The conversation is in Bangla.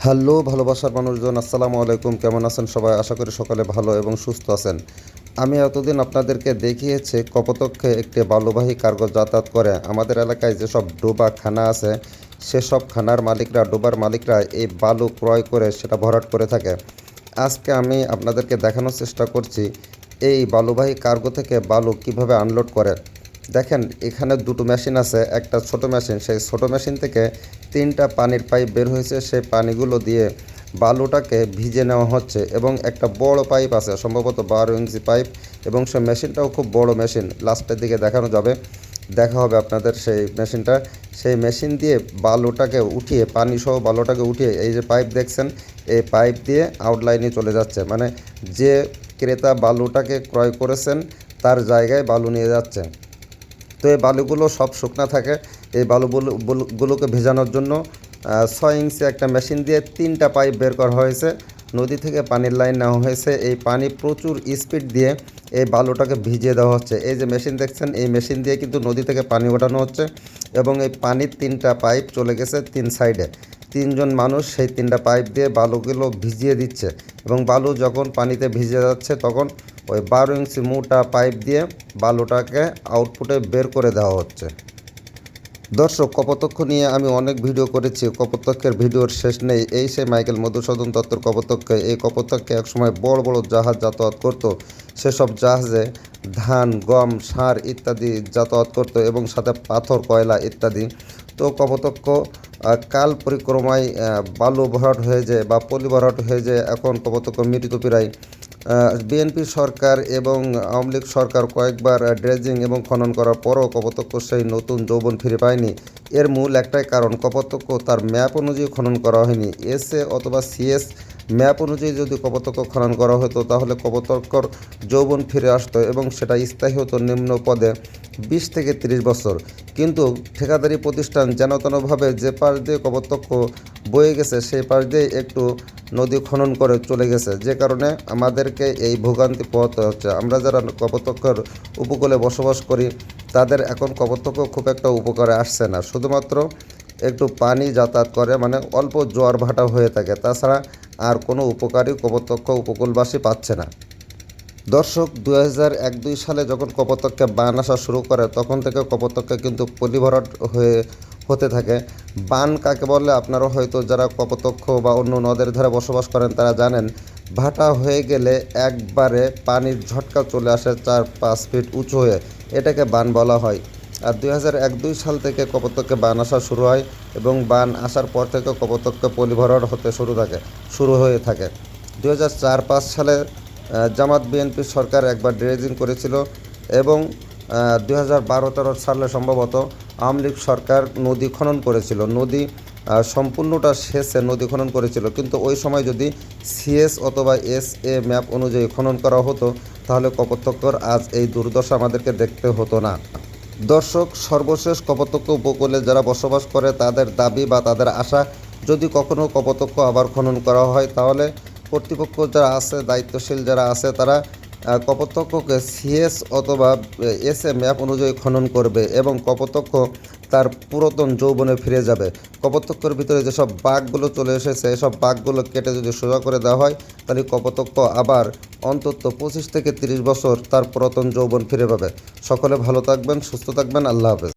হ্যালো ভালোবাসার মানুষজন, আসসালামু আলাইকুম। কেমন আছেন সবাই? আশা করি সকলে ভালো এবং সুস্থ আছেন। আমি এতদিন আপনাদেরকে দেখিয়েছি কপোতাক্ষে একটি বালুবাহী কার্গো যাতায়াত করে। আমাদের এলাকায় যেসব ডোবা খানা আছে সেসব খানার মালিকরা, ডোবার মালিকরা এই বালু ক্রয় করে সেটা ভরাট করে থাকে। আজকে আমি আপনাদেরকে দেখানোর চেষ্টা করছি এই বালুবাহী কার্গো থেকে বালু কিভাবে আনলোড করে। দেখেন, এখানে দুটো মেশিন আছে। একটা ছোট মেশিন, সেই ছোট মেশিন থেকে তিনটা পানির পাইপ বের হয়েছে। সেই পানিগুলো দিয়ে বালুটাকে ভিজে নেওয়া হচ্ছে এবং একটা বড় পাইপ আছে, সম্ভবত 12 ইঞ্চি পাইপ, এবং সেই মেশিনটাও খুব বড় মেশিন। লাস্টের দিকে দেখানো যাবে, দেখা হবে আপনাদের সেই মেশিনটা। সেই মেশিন দিয়ে বালুটাকে উঠিয়ে, পানিসহ বালুটাকে উঠিয়ে, এই যে পাইপ দেখছেন, এই পাইপ দিয়ে আউটলাইনে চলে যাচ্ছে। মানে যে ক্রেতা বালুটাকে ক্রয় করেছেন তার জায়গায় বালু নিয়ে যাচ্ছে। তো এই বালুগুলো সব শুকনা থাকে। এই বালুগুলোকে ভেজানোর জন্য 6 ইঞ্চি একটা মেশিন দিয়ে তিনটা পাইপ বের করা হয়েছে। নদী থেকে পানির লাইন নেওয়া হয়েছে। এই পানি প্রচুর স্পিড দিয়ে এই বালুটাকে ভিজিয়ে দেওয়া হচ্ছে। এই যে মেশিন দেখছেন, এই মেশিন দিয়ে কিন্তু নদী থেকে পানি ওঠানো হচ্ছে এবং এই পানির তিনটা পাইপ চলে গেছে তিন সাইডে। তিনজন মানুষ সেই তিনটা পাইপ দিয়ে বালুগুলো ভিজিয়ে দিচ্ছে এবং বালু যখন পানিতে ভিজে যাচ্ছে তখন ওই 12 ইঞ্চি মোটা পাইপ দিয়ে বালুটাকে আউটপুটে বের করে দেওয়া হচ্ছে। দর্শক, কপোতাক্ষ নিয়ে আমি অনেক ভিডিও করেছি, কপোতাক্ষের ভিডিওর শেষ নেই। এই সেই মাইকেল মধুসূদন দত্তর কপোতাক্ষে। এই কপোতাক্ষে একসময় বড় বড় জাহাজ যাতায়াত করত। সেসব জাহাজে ধান, গম, সার ইত্যাদি যাতায়াত করত এবং সাথে পাথর, কয়লা ইত্যাদি। তো কপোতাক্ষ কাল পরিক্রমায় বালু ভরাট হয়ে যায় বা পলি ভরাট হয়ে যায়। এখন কপোতাক্ষ মৃতপ্রায়। বিএনপি সরকার এবং আওয়ামী লীগ সরকার কয়েকবার ড্রেজিং এবং খনন করার পরও কপোতাক্ষ সেই নতুন যৌবন ফিরে পায়নি। এর মূল একটাই কারণ, কপোতাক্ষ তার ম্যাপ অনুযায়ী খনন করা হয়নি। এসএ অথবা সিএস ম্যাপ অনুযায়ী যদি কপোতাক্ষ খনন করা হতো তাহলে কপোতাক্ষর যৌবন ফিরে আসতো এবং সেটা স্থায়ী হতো নিম্ন পদে 20 থেকে 30 বছর। কিন্তু ঠিকাদারি প্রতিষ্ঠান যেন তেনভাবে যে পাশ দিয়ে কপোতাক্ষ বয়ে গেছে সেই পাশ দিয়ে একটু নদী খনন করে চলে গেছে, যে কারণে আমাদেরকে এই ভোগান্তি পোহাতে হচ্ছে। আমরা যারা কপোতাক্ষের উপকূলে বসবাস করি তাদের এখন কপোতাক্ষ খুব একটা উপকারে আসছে না। শুধুমাত্র একটু পানি যাতায়াত করে, মানে অল্প জোয়ার ভাটা হয়ে থাকে, তাছাড়া আর কোনো উপকারী কপোতাক্ষ উপকূলবাসী পাচ্ছে না। দর্শক, 2001-2 সালে যখন কপোতাক্ষে বান আসা শুরু করে তখন থেকে কপোতাক্ষে কিন্তু পলিভরাট হতে থাকে। বান কাকে বলে আপনারা হয়তো যারা কপোতাক্ষ বা অন্য নদের ধারে বসবাস করেন তারা জানেন। ভাটা হয়ে গেলে একবারে পানির ঝটকা চলে আসে 4-5 ফিট উঁচু হয়ে, এটাকে বান বলা হয়। আর 2001-2 সাল থেকে কপোতাক্ষে বান আসা শুরু হয় এবং বান আসার পর থেকে কপোতাক্ষে পলিভরাট হতে শুরু হয়ে থাকে। 2004-5 সালে জামাত বিএনপি সরকার একবার ড্রেজিং করেছিল এবং 2012-13 সালে সম্ভবত আওয়ামী লীগ সরকার নদী খনন করেছিল। নদী সম্পূর্ণটা শেষে নদী খনন করেছিল, কিন্তু ওই সময় যদি সিএস অথবা এসএ ম্যাপ অনুযায়ী খনন করা হতো তাহলে কপোতাক্ষর আজ এই দুর্দশা আমাদেরকে দেখতে হতো না। দর্শক, সর্বশেষ কপোতাক্ষ উপকূলে যারা বসবাস করে তাদের দাবি বা তাদের আশা, যদি কখনও কপোতাক্ষ আবার খনন করা হয় তাহলে কর্তৃপক্ষ যারা আছে, দায়িত্বশীল যারা আছে, তারা কপোতাক্ষকে সিএস অথবা এসএ ম্যাপ অনুযায়ী খনন করবে এবং কপোতাক্ষ তার পুরাতন যৌবনে ফিরে যাবে। কপোতাক্ষের ভিতরে যেসব বাঘগুলো চলে এসেছে এসব বাঘগুলো কেটে যদি সোজা করে দেওয়া হয় তাহলে কপোতাক্ষ আবার অন্তত 25 থেকে 30 বছর তার পুরাতন যৌবন ফিরে পাবে। সকলে ভালো থাকবেন, সুস্থ থাকবেন। আল্লাহ হাফেজ।